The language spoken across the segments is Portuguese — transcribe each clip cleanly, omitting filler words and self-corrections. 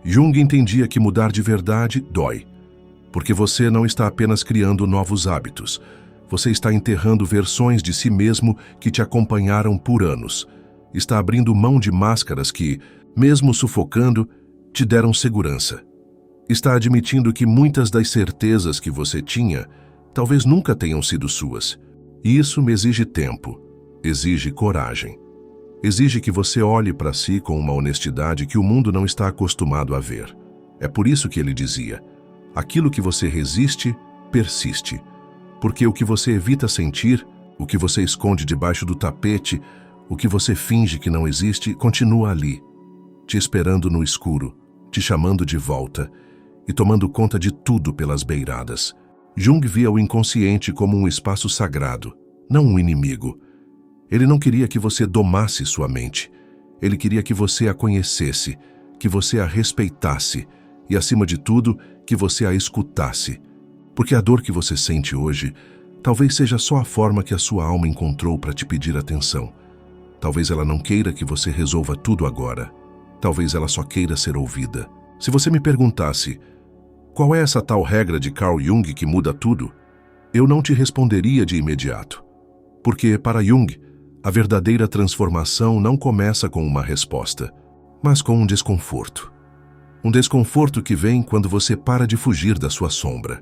Jung entendia que mudar de verdade dói, porque você não está apenas criando novos hábitos, você está enterrando versões de si mesmo que te acompanharam por anos. Está abrindo mão de máscaras que, mesmo sufocando, te deram segurança. Está admitindo que muitas das certezas que você tinha talvez nunca tenham sido suas. E isso me exige tempo, exige coragem. Exige que você olhe para si com uma honestidade que o mundo não está acostumado a ver. É por isso que ele dizia: aquilo que você resiste, persiste. Porque o que você evita sentir, o que você esconde debaixo do tapete, o que você finge que não existe, continua ali, te esperando no escuro, te chamando de volta e tomando conta de tudo pelas beiradas. Jung via o inconsciente como um espaço sagrado, não um inimigo. Ele não queria que você domasse sua mente. Ele queria que você a conhecesse, que você a respeitasse e, acima de tudo, que você a escutasse. Porque a dor que você sente hoje talvez seja só a forma que a sua alma encontrou para te pedir atenção. Talvez ela não queira que você resolva tudo agora. Talvez ela só queira ser ouvida. Se você me perguntasse, qual é essa tal regra de Carl Jung que muda tudo? Eu não te responderia de imediato. Porque, para Jung, a verdadeira transformação não começa com uma resposta, mas com um desconforto. Um desconforto que vem quando você para de fugir da sua sombra.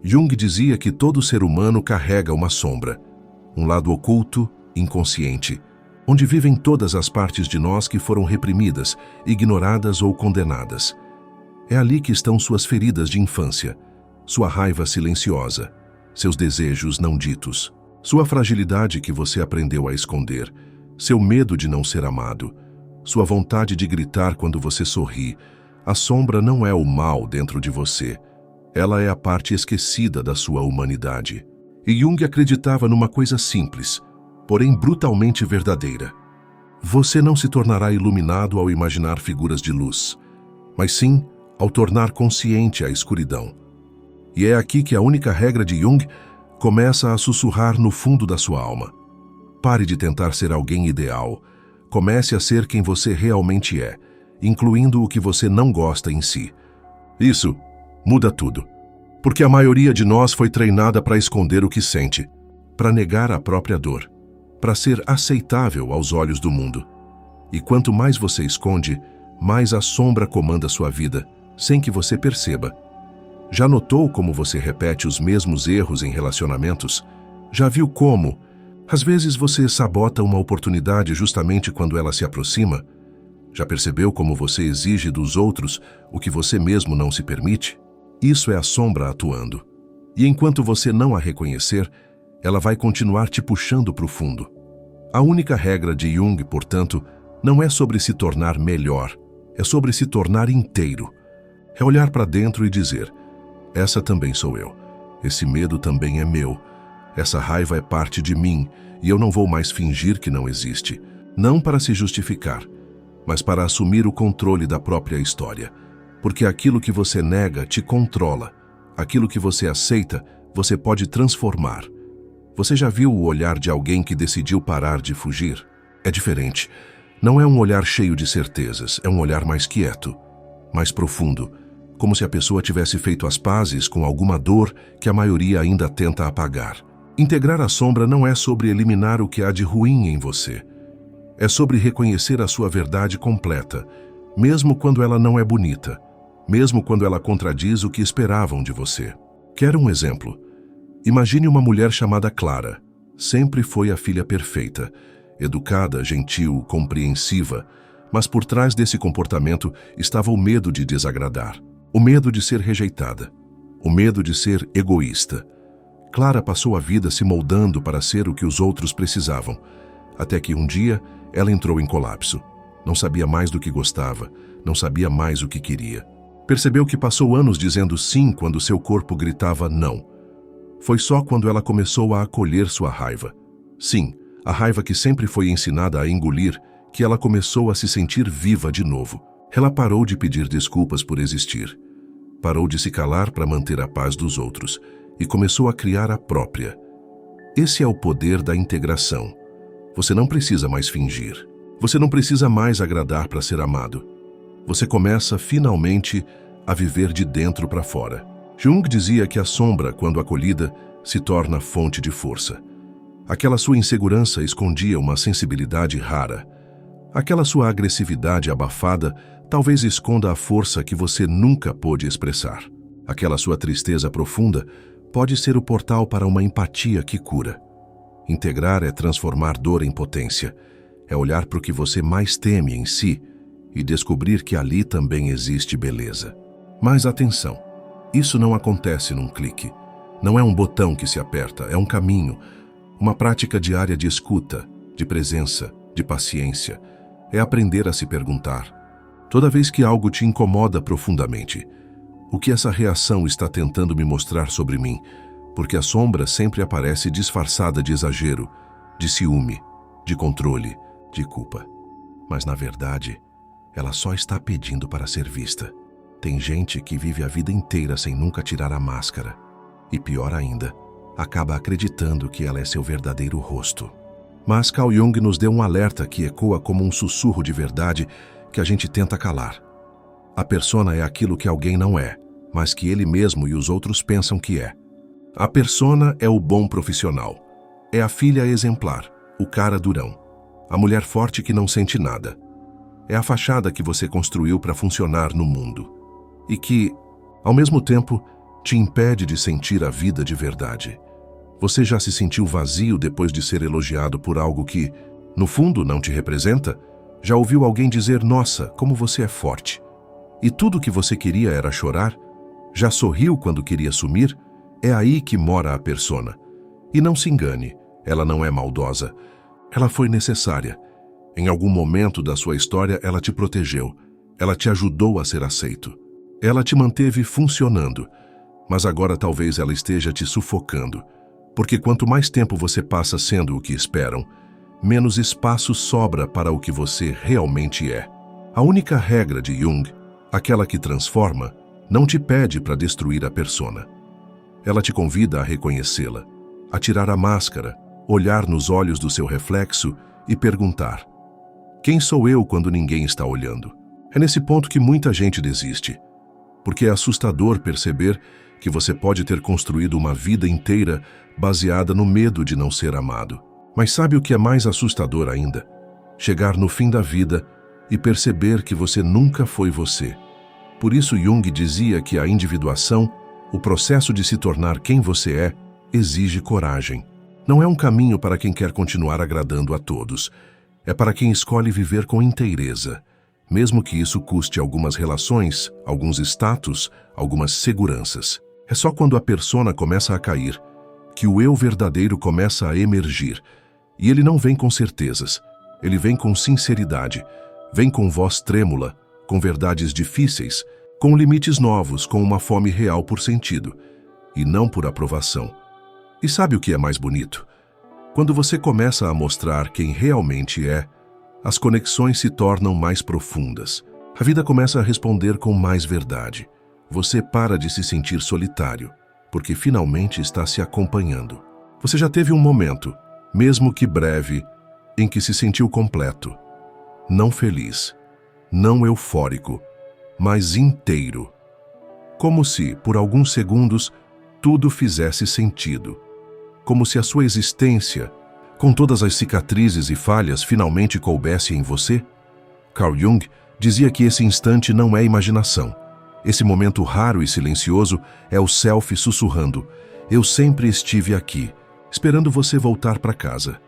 Jung dizia que todo ser humano carrega uma sombra, um lado oculto, inconsciente, onde vivem todas as partes de nós que foram reprimidas, ignoradas ou condenadas. É ali que estão suas feridas de infância, sua raiva silenciosa, seus desejos não ditos, sua fragilidade que você aprendeu a esconder, seu medo de não ser amado, sua vontade de gritar quando você sorri. A sombra não é o mal dentro de você. Ela é a parte esquecida da sua humanidade. E Jung acreditava numa coisa simples, porém brutalmente verdadeira. Você não se tornará iluminado ao imaginar figuras de luz, mas sim ao tornar consciente a escuridão. E é aqui que a única regra de Jung começa a sussurrar no fundo da sua alma. Pare de tentar ser alguém ideal. Comece a ser quem você realmente é, incluindo o que você não gosta em si. Isso muda tudo. Porque a maioria de nós foi treinada para esconder o que sente, para negar a própria dor, para ser aceitável aos olhos do mundo. E quanto mais você esconde, mais a sombra comanda sua vida, sem que você perceba. Já notou como você repete os mesmos erros em relacionamentos? Já viu como, às vezes, você sabota uma oportunidade justamente quando ela se aproxima? Já percebeu como você exige dos outros o que você mesmo não se permite? Isso é a sombra atuando. E enquanto você não a reconhecer, ela vai continuar te puxando para o fundo. A única regra de Jung, portanto, não é sobre se tornar melhor, é sobre se tornar inteiro. É olhar para dentro e dizer: essa também sou eu, esse medo também é meu, essa raiva é parte de mim e eu não vou mais fingir que não existe, não para se justificar, mas para assumir o controle da própria história. Porque aquilo que você nega te controla, aquilo que você aceita, você pode transformar. Você já viu o olhar de alguém que decidiu parar de fugir? É diferente. Não é um olhar cheio de certezas, é um olhar mais quieto, mais profundo, como se a pessoa tivesse feito as pazes com alguma dor que a maioria ainda tenta apagar. Integrar a sombra não é sobre eliminar o que há de ruim em você. É sobre reconhecer a sua verdade completa, mesmo quando ela não é bonita, mesmo quando ela contradiz o que esperavam de você. Quer um exemplo? Imagine uma mulher chamada Clara. Sempre foi a filha perfeita, educada, gentil, compreensiva, mas por trás desse comportamento estava o medo de desagradar, o medo de ser rejeitada, o medo de ser egoísta. Clara passou a vida se moldando para ser o que os outros precisavam, até que um dia ela entrou em colapso. Não sabia mais do que gostava, não sabia mais o que queria. Percebeu que passou anos dizendo sim quando seu corpo gritava não. Foi só quando ela começou a acolher sua raiva. Sim, a raiva que sempre foi ensinada a engolir, que ela começou a se sentir viva de novo. Ela parou de pedir desculpas por existir. Parou de se calar para manter a paz dos outros e começou a criar a própria. Esse é o poder da integração. Você não precisa mais fingir. Você não precisa mais agradar para ser amado. Você começa, finalmente, a viver de dentro para fora. Jung dizia que a sombra, quando acolhida, se torna fonte de força. Aquela sua insegurança escondia uma sensibilidade rara. Aquela sua agressividade abafada talvez esconda a força que você nunca pôde expressar. Aquela sua tristeza profunda pode ser o portal para uma empatia que cura. Integrar é transformar dor em potência. É olhar para o que você mais teme em si e descobrir que ali também existe beleza. Mas atenção, isso não acontece num clique. Não é um botão que se aperta, é um caminho, uma prática diária de escuta, de presença, de paciência. É aprender a se perguntar, toda vez que algo te incomoda profundamente, o que essa reação está tentando me mostrar sobre mim? Porque a sombra sempre aparece disfarçada de exagero, de ciúme, de controle, de culpa. Mas, na verdade, ela só está pedindo para ser vista. Tem gente que vive a vida inteira sem nunca tirar a máscara. E pior ainda, acaba acreditando que ela é seu verdadeiro rosto. Mas Carl Jung nos deu um alerta que ecoa como um sussurro de verdade que a gente tenta calar. A persona é aquilo que alguém não é, mas que ele mesmo e os outros pensam que é. A persona é o bom profissional. É a filha exemplar, o cara durão. A mulher forte que não sente nada. É a fachada que você construiu para funcionar no mundo. E que, ao mesmo tempo, te impede de sentir a vida de verdade. Você já se sentiu vazio depois de ser elogiado por algo que, no fundo, não te representa? Já ouviu alguém dizer, nossa, como você é forte? E tudo que você queria era chorar? Já sorriu quando queria sumir? É aí que mora a persona. E não se engane, ela não é maldosa. Ela foi necessária. Em algum momento da sua história, ela te protegeu. Ela te ajudou a ser aceito. Ela te manteve funcionando. Mas agora talvez ela esteja te sufocando. Porque quanto mais tempo você passa sendo o que esperam, menos espaço sobra para o que você realmente é. A única regra de Jung, aquela que transforma, não te pede para destruir a persona. Ela te convida a reconhecê-la, a tirar a máscara, olhar nos olhos do seu reflexo e perguntar: quem sou eu quando ninguém está olhando? É nesse ponto que muita gente desiste, porque é assustador perceber que você pode ter construído uma vida inteira baseada no medo de não ser amado. Mas sabe o que é mais assustador ainda? Chegar no fim da vida e perceber que você nunca foi você. Por isso Jung dizia que a individuação, o processo de se tornar quem você é, exige coragem. Não é um caminho para quem quer continuar agradando a todos. É para quem escolhe viver com inteireza, mesmo que isso custe algumas relações, alguns status, algumas seguranças. É só quando a persona começa a cair que o eu verdadeiro começa a emergir. E ele não vem com certezas, ele vem com sinceridade, vem com voz trêmula, com verdades difíceis, com limites novos, com uma fome real por sentido, e não por aprovação. E sabe o que é mais bonito? Quando você começa a mostrar quem realmente é, as conexões se tornam mais profundas. A vida começa a responder com mais verdade. Você para de se sentir solitário, porque finalmente está se acompanhando. Você já teve um momento, mesmo que breve, em que se sentiu completo. Não feliz, não eufórico, mas inteiro. Como se, por alguns segundos, tudo fizesse sentido. Como se a sua existência, com todas as cicatrizes e falhas, finalmente coubesse em você? Carl Jung dizia que esse instante não é imaginação. Esse momento raro e silencioso é o self sussurrando: eu sempre estive aqui, esperando você voltar para casa.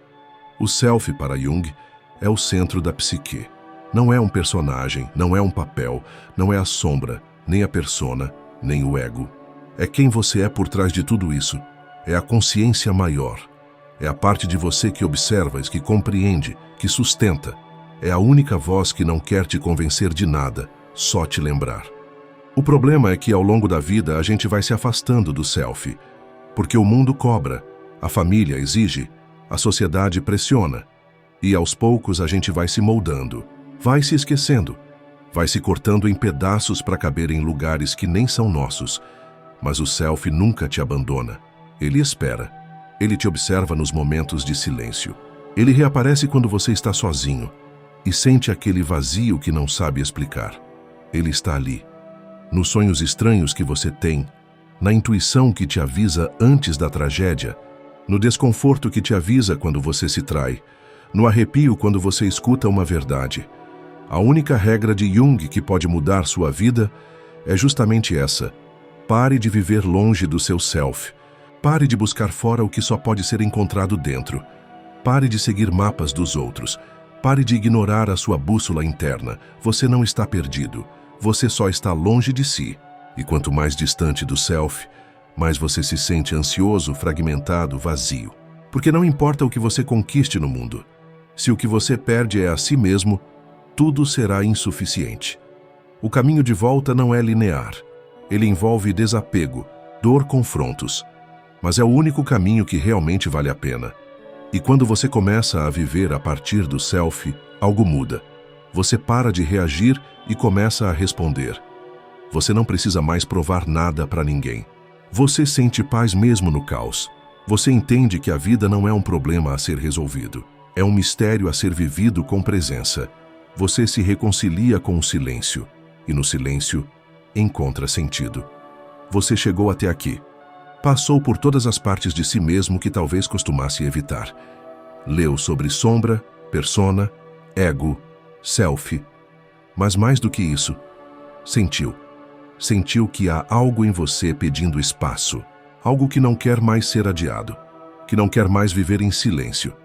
O self, para Jung, é o centro da psique. Não é um personagem, não é um papel, não é a sombra, nem a persona, nem o ego. É quem você é por trás de tudo isso. É a consciência maior. É a parte de você que observa, que compreende, que sustenta. É a única voz que não quer te convencer de nada, só te lembrar. O problema é que ao longo da vida a gente vai se afastando do self, porque o mundo cobra, a família exige, a sociedade pressiona, e aos poucos a gente vai se moldando, vai se esquecendo, vai se cortando em pedaços para caber em lugares que nem são nossos. Mas o self nunca te abandona. Ele espera. Ele te observa nos momentos de silêncio. Ele reaparece quando você está sozinho e sente aquele vazio que não sabe explicar. Ele está ali. Nos sonhos estranhos que você tem, na intuição que te avisa antes da tragédia, no desconforto que te avisa quando você se trai, no arrepio quando você escuta uma verdade. A única regra de Jung que pode mudar sua vida é justamente essa. Pare de viver longe do seu self. Pare de buscar fora o que só pode ser encontrado dentro. Pare de seguir mapas dos outros. Pare de ignorar a sua bússola interna. Você não está perdido. Você só está longe de si. E quanto mais distante do self, mais você se sente ansioso, fragmentado, vazio. Porque não importa o que você conquiste no mundo. Se o que você perde é a si mesmo, tudo será insuficiente. O caminho de volta não é linear. Ele envolve desapego, confrontos. Mas é o único caminho que realmente vale a pena. E quando você começa a viver a partir do self, algo muda. Você para de reagir e começa a responder. Você não precisa mais provar nada para ninguém. Você sente paz mesmo no caos. Você entende que a vida não é um problema a ser resolvido. É um mistério a ser vivido com presença. Você se reconcilia com o silêncio. E no silêncio, encontra sentido. Você chegou até aqui. Passou por todas as partes de si mesmo que talvez costumasse evitar. Leu sobre sombra, persona, ego, self. Mas mais do que isso, sentiu. Sentiu que há algo em você pedindo espaço. Algo que não quer mais ser adiado. Que não quer mais viver em silêncio.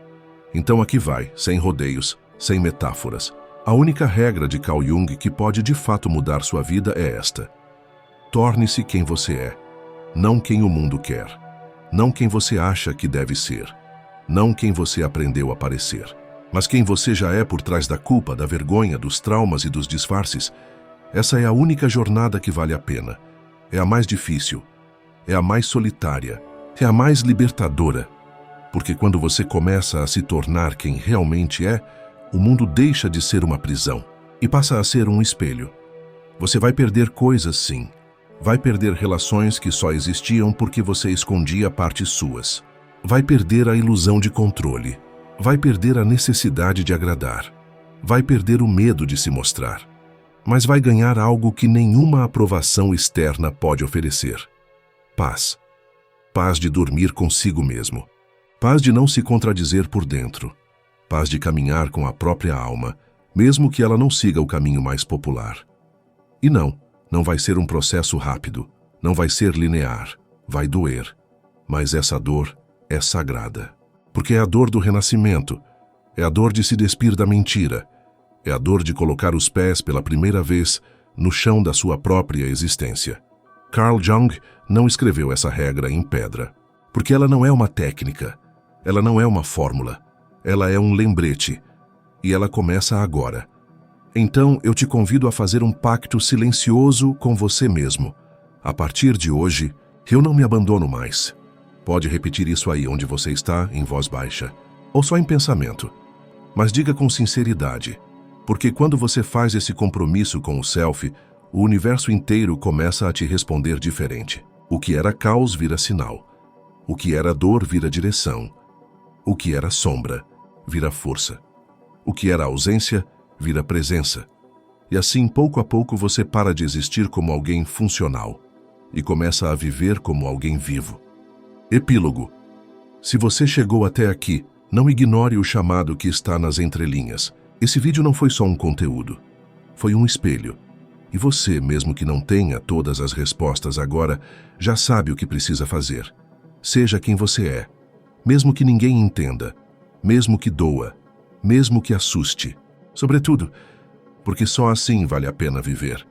Então aqui vai, sem rodeios, sem metáforas. A única regra de Carl Jung que pode de fato mudar sua vida é esta. Torne-se quem você é. Não quem o mundo quer. Não quem você acha que deve ser. Não quem você aprendeu a parecer. Mas quem você já é por trás da culpa, da vergonha, dos traumas e dos disfarces. Essa é a única jornada que vale a pena. É a mais difícil. É a mais solitária. É a mais libertadora. Porque quando você começa a se tornar quem realmente é, o mundo deixa de ser uma prisão e passa a ser um espelho. Você vai perder coisas, sim. Vai perder relações que só existiam porque você escondia partes suas. Vai perder a ilusão de controle. Vai perder a necessidade de agradar. Vai perder o medo de se mostrar. Mas vai ganhar algo que nenhuma aprovação externa pode oferecer. Paz. Paz de dormir consigo mesmo. Paz de não se contradizer por dentro. Paz de caminhar com a própria alma, mesmo que ela não siga o caminho mais popular. E não vai ser um processo rápido, não vai ser linear, vai doer. Mas essa dor é sagrada. Porque é a dor do renascimento, é a dor de se despir da mentira, é a dor de colocar os pés pela primeira vez no chão da sua própria existência. Carl Jung não escreveu essa regra em pedra, porque ela não é uma técnica, ela não é uma fórmula, ela é um lembrete, e ela começa agora. Então eu te convido a fazer um pacto silencioso com você mesmo. A partir de hoje, eu não me abandono mais. Pode repetir isso aí onde você está, em voz baixa, ou só em pensamento. Mas diga com sinceridade, porque quando você faz esse compromisso com o self, o universo inteiro começa a te responder diferente. O que era caos vira sinal. O que era dor vira direção. O que era sombra vira força. O que era ausência vira presença. E assim, pouco a pouco, você para de existir como alguém funcional e começa a viver como alguém vivo. Epílogo. Se você chegou até aqui, não ignore o chamado que está nas entrelinhas. Esse vídeo não foi só um conteúdo. Foi um espelho. E você, mesmo que não tenha todas as respostas agora, já sabe o que precisa fazer. Seja quem você é. Mesmo que ninguém entenda. Mesmo que doa. Mesmo que assuste. Sobretudo, porque só assim vale a pena viver.